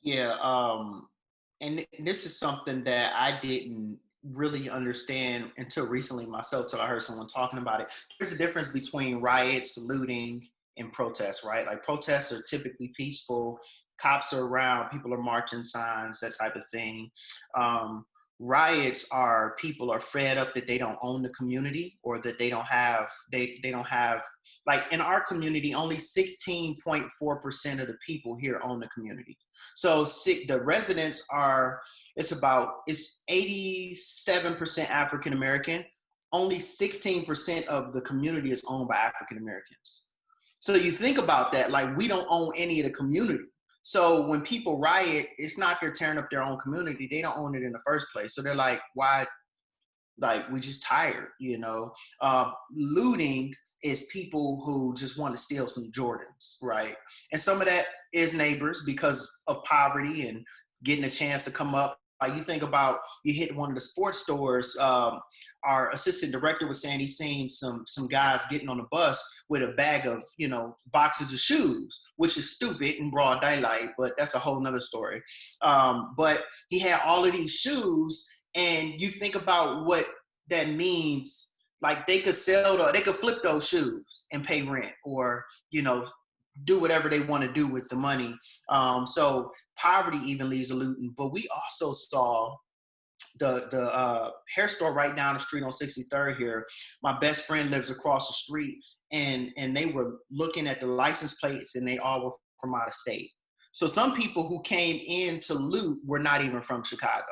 Yeah, and this is something that I didn't really understand until recently myself, till I heard someone talking about it. There's a difference between riots, looting, and protests, right? Like protests are typically peaceful, cops are around, people are marching signs, that type of thing. Um, Riots are people are fed up that they don't own the community, or that they don't have, like in our community, only 16.4% of the people here own the community. So the residents are, it's 87% African American. Only 16% of the community is owned by African Americans. So you think about that, like we don't own any of the community. So when people riot, it's not they're tearing up their own community. They don't own it in the first place. So they're like, why? Like we just tired, you know. Looting is people who just want to steal some Jordans, right? And some of that is neighbors because of poverty and getting a chance to come up. Like you think about, you hit one of the sports stores. Our assistant director was saying he's seen some guys getting on the bus with a bag of, you know, boxes of shoes, which is stupid in broad daylight, but that's a whole nother story. But he had all of these shoes, and you think about what that means. Like they could flip those shoes and pay rent, or, you know, do whatever they want to do with the money. So poverty even leads to looting. But we also saw the hair store right down the street on 63rd here. My best friend lives across the street, and they were looking at the license plates, and they all were from out of state. So some people who came in to loot were not even from Chicago.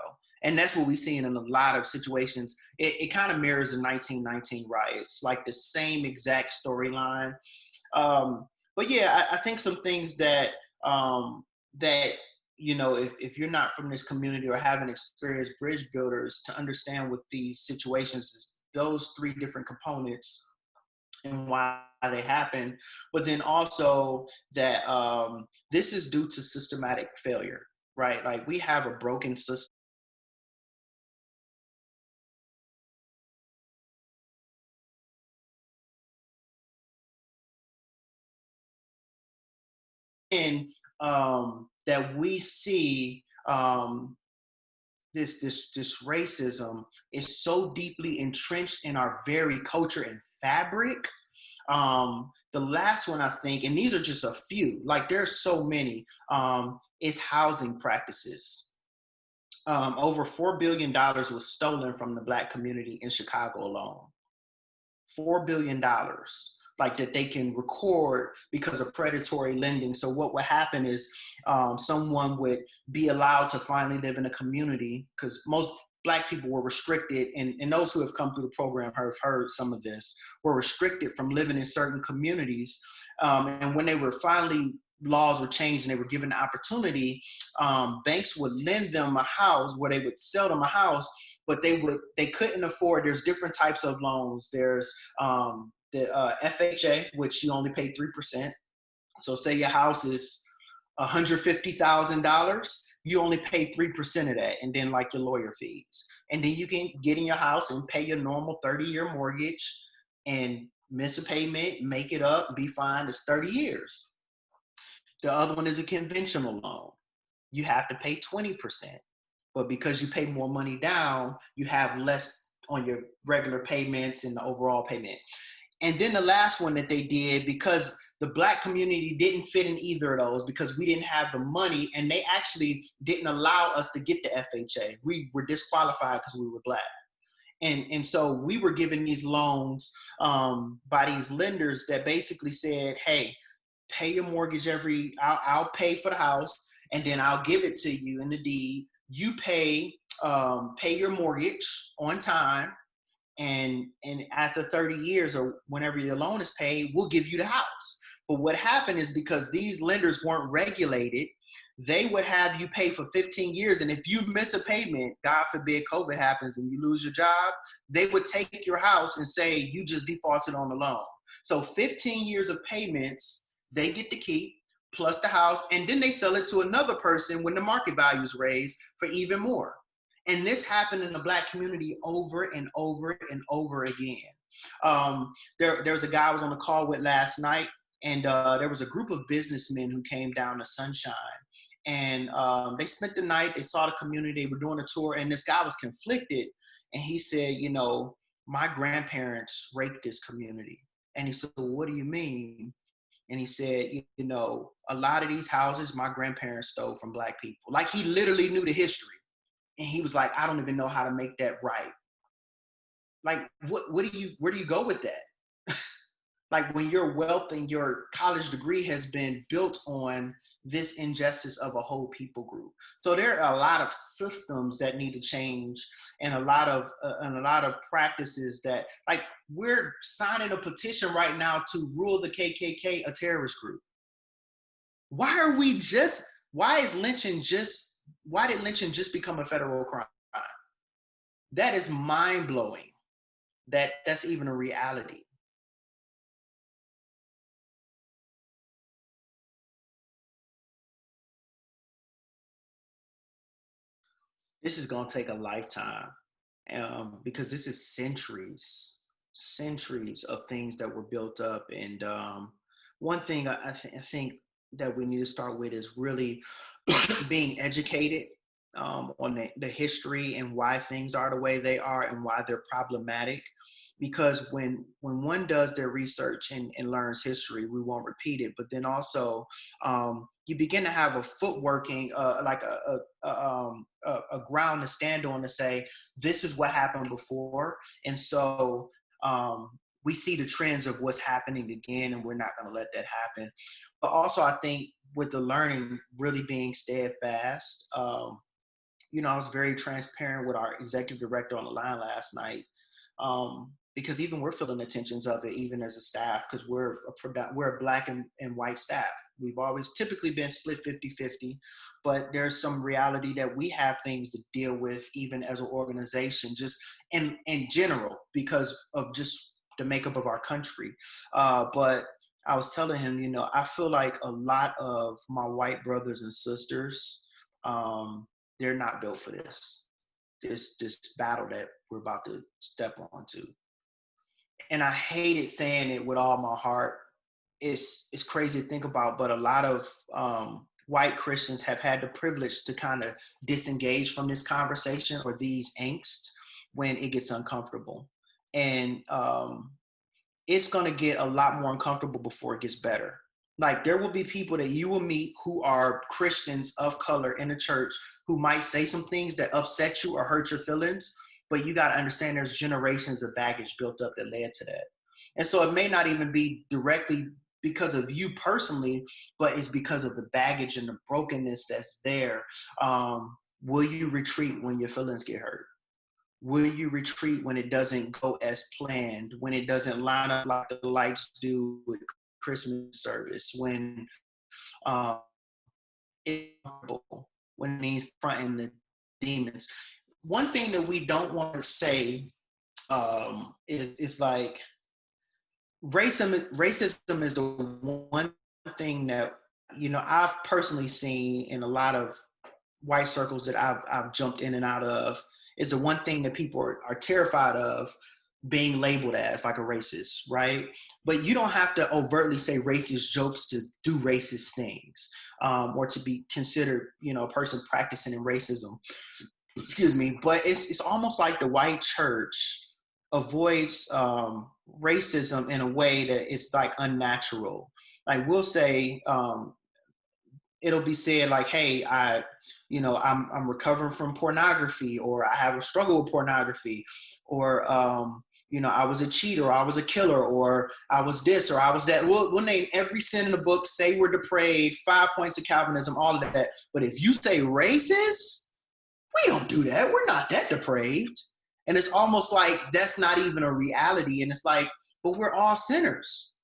And that's what we've seen in a lot of situations. It kind of mirrors the 1919 riots, like the same exact storyline. But yeah, I think some things that that, you know, if you're not from this community or haven't experienced bridge builders, to understand what these situations is, those three different components and why they happen. But then also that this is due to systematic failure, right? Like we have a broken system. And that we see this racism is so deeply entrenched in our very culture and fabric. The last one, I think, and these are just a few, like there's so many, is housing practices. Over $4 billion was stolen from the Black community in Chicago alone. $4 billion, like that they can record because of predatory lending. So what would happen is someone would be allowed to finally live in a community, because most Black people were restricted, and those who have come through the program have heard some of this, were restricted from living in certain communities. And when they were finally, laws were changed and they were given the opportunity, banks would lend them a house, where they would sell them a house, but they couldn't afford. There's different types of loans. There's the FHA, which you only pay 3%. So say your house is $150,000, you only pay 3% of that, and then like your lawyer fees, and then you can get in your house and pay your normal 30-year mortgage and miss a payment, make it up, be fine. It's 30 years. The other one is a conventional loan. You have to pay 20%. But because you pay more money down, you have less on your regular payments and the overall payment. And then the last one that they did, because the Black community didn't fit in either of those, because we didn't have the money, and they actually didn't allow us to get the FHA. We were disqualified because we were Black. And so we were given these loans by these lenders that basically said, hey, pay your mortgage I'll pay for the house, and then I'll give it to you in the deed. You pay your mortgage on time, and after 30 years or whenever your loan is paid, we'll give you the house. But what happened is, because these lenders weren't regulated, they would have you pay for 15 years. And if you miss a payment, God forbid COVID happens and you lose your job, they would take your house and say, you just defaulted on the loan. So 15 years of payments, they get to keep, plus the house, and then they sell it to another person when the market value is raised for even more. And this happened in the Black community over and over and over again. There was a guy I was on a call with last night, and there was a group of businessmen who came down to Sunshine. And they spent the night. They saw the community. They were doing a tour, and this guy was conflicted. And he said, my grandparents raped this community. And he said, well, what do you mean? And he said, a lot of these houses my grandparents stole from Black people. Like, he literally knew the history. And he was like, I don't even know how to make that right. Like, where do you go with that? Like, when your wealth and your college degree has been built on this injustice of a whole people group. So there are a lot of systems that need to change, and a lot of practices that, like, we're signing a petition right now to rule the KKK a terrorist group. Why did lynching just become a federal crime? That is mind blowing. That's even a reality. This is going to take a lifetime, because this is centuries of things that were built up. And one thing I think that we need to start with is really being educated on the history and why things are the way they are and why they're problematic. Because when one does their research and learns history, we won't repeat it. But then also, you begin to have a footworking, like a ground to stand on, to say, this is what happened before. And so we see the trends of what's happening again, and we're not going to let that happen. But also, I think with the learning, really being steadfast. I was very transparent with our executive director on the line last night. Because even we're feeling the tensions of it, even as a staff, because we're a Black and white staff. We've always typically been split 50-50, but there's some reality that we have things to deal with, even as an organization, just in general, because of just the makeup of our country. But I was telling him, I feel like a lot of my white brothers and sisters, they're not built for this battle that we're about to step onto. And I hated saying it with all my heart. It's crazy to think about, but a lot of white Christians have had the privilege to kind of disengage from this conversation or these angst when it gets uncomfortable. And it's going to get a lot more uncomfortable before it gets better. Like, there will be people that you will meet who are Christians of color in the church who might say some things that upset you or hurt your feelings, but you got to understand there's generations of baggage built up that led to that. And so it may not even be directly because of you personally, but it's because of the baggage and the brokenness that's there. Will you retreat when your feelings get hurt? Will you retreat when it doesn't go as planned, when it doesn't line up like the lights do with Christmas service, when it's when it means fronting the demons? One thing that we don't want to say is like, racism is the one thing that I've personally seen in a lot of white circles that I've jumped in and out of, is the one thing that people are terrified of being labeled as, like a racist, right? But you don't have to overtly say racist jokes to do racist things, or to be considered, a person practicing in racism. Excuse me. But it's almost like the white church avoids racism in a way that it's like unnatural. Like, we'll say, it'll be said like, hey, I'm recovering from pornography, or I have a struggle with pornography, or I was a cheater, or I was a killer, or I was this, or I was that. We'll name every sin in the book, say we're depraved, 5 points of Calvinism, all of that. But if you say racist, we don't do that. We're not that depraved. And it's almost like that's not even a reality. And it's like, but we're all sinners.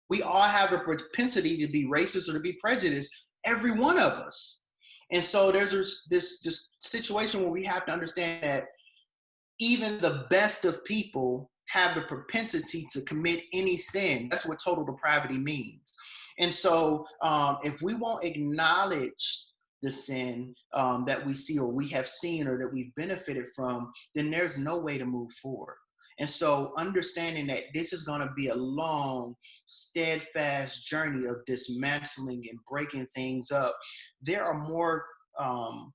We all have a propensity to be racist or to be prejudiced, every one of us. And so there's this situation where we have to understand that even the best of people have the propensity to commit any sin. That's what total depravity means. And so if we won't acknowledge the sin that we see, or we have seen, or that we've benefited from, then there's no way to move forward. And so understanding that this is going to be a long, steadfast journey of dismantling and breaking things up, there are more um,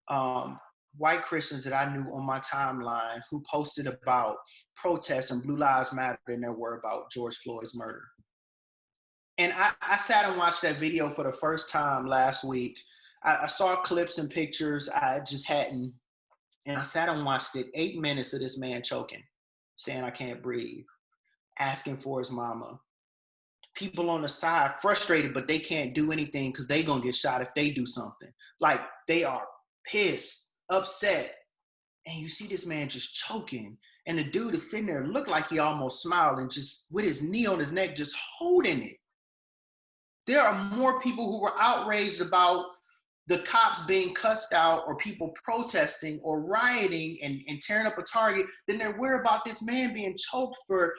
um, white Christians that I knew on my timeline who posted about protests and Blue Lives Matter than there were about George Floyd's murder. And I sat and watched that video for the first time last week. I saw clips and pictures I just hadn't, and I sat and watched it. 8 minutes of this man choking, saying I can't breathe, asking for his mama. People on the side frustrated, but they can't do anything because they gonna get shot if they do something. Like they are pissed, upset. And you see this man just choking. And the dude is sitting there, looked like he almost smiled and just with his knee on his neck, just holding it. There are more people who were outraged about the cops being cussed out or people protesting or rioting and tearing up a Target than there were about this man being choked for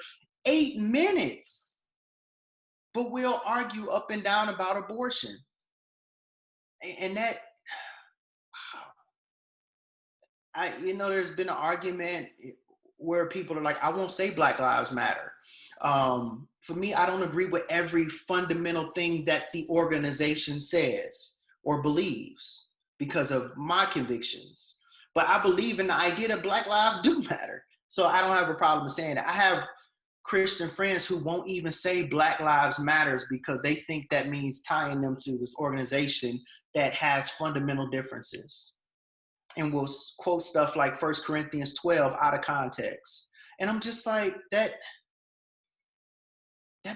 8 minutes. But we'll argue up and down about abortion. And that, there's been an argument where people are like, I won't say Black Lives Matter. For me, I don't agree with every fundamental thing that the organization says or believes because of my convictions. But I believe in the idea that Black lives do matter. So I don't have a problem saying that. I have Christian friends who won't even say Black Lives Matters because they think that means tying them to this organization that has fundamental differences. And will quote stuff like 1 Corinthians 12 out of context. And I'm just like, that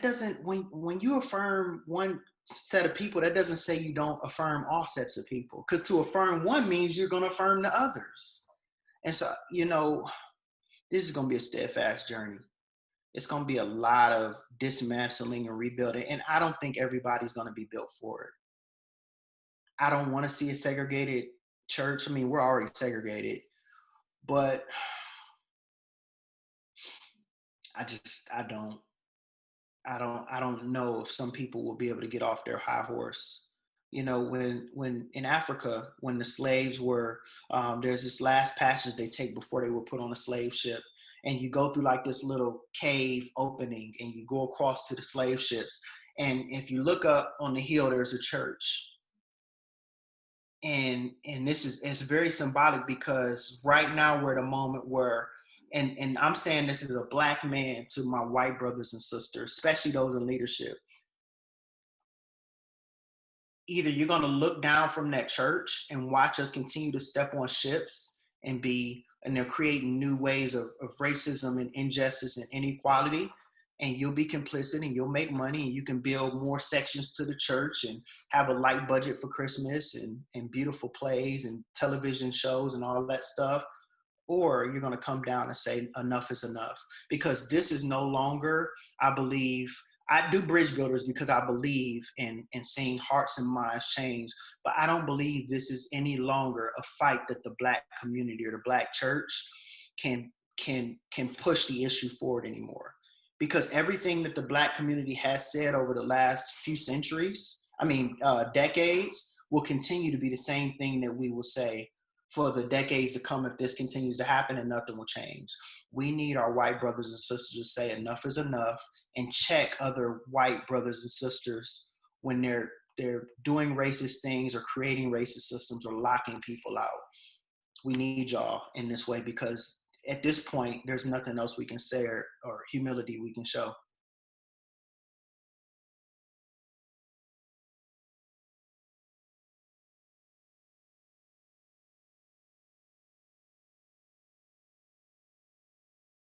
doesn't, when you affirm one set of people, that doesn't say you don't affirm all sets of people. Because to affirm one means you're going to affirm the others. And so, this is going to be a steadfast journey. It's going to be a lot of dismantling and rebuilding. And I don't think everybody's going to be built for it. I don't want to see a segregated church. I mean, we're already segregated, but I don't know if some people will be able to get off their high horse. When in Africa, when the slaves were, there's this last passage they take before they were put on a slave ship. And you go through like this little cave opening and you go across to the slave ships. And if you look up on the hill, there's a church. And it's very symbolic because right now we're at a moment where, and I'm saying this as a Black man to my white brothers and sisters, especially those in leadership. Either you're going to look down from that church and watch us continue to step on ships and they're creating new ways of racism and injustice and inequality, and you'll be complicit and you'll make money and you can build more sections to the church and have a light budget for Christmas and beautiful plays and television shows and all that stuff. Or you're going to come down and say enough is enough, because this is no longer, I believe, I do bridge builders because I believe in seeing hearts and minds change, but I don't believe this is any longer a fight that the Black community or the Black church can push the issue forward anymore. Because everything that the Black community has said over the last few centuries, decades, will continue to be the same thing that we will say for the decades to come if this continues to happen, and nothing will change. We need our white brothers and sisters to say enough is enough and check other white brothers and sisters when they're doing racist things or creating racist systems or locking people out. We need y'all in this way because at this point, there's nothing else we can say or humility we can show.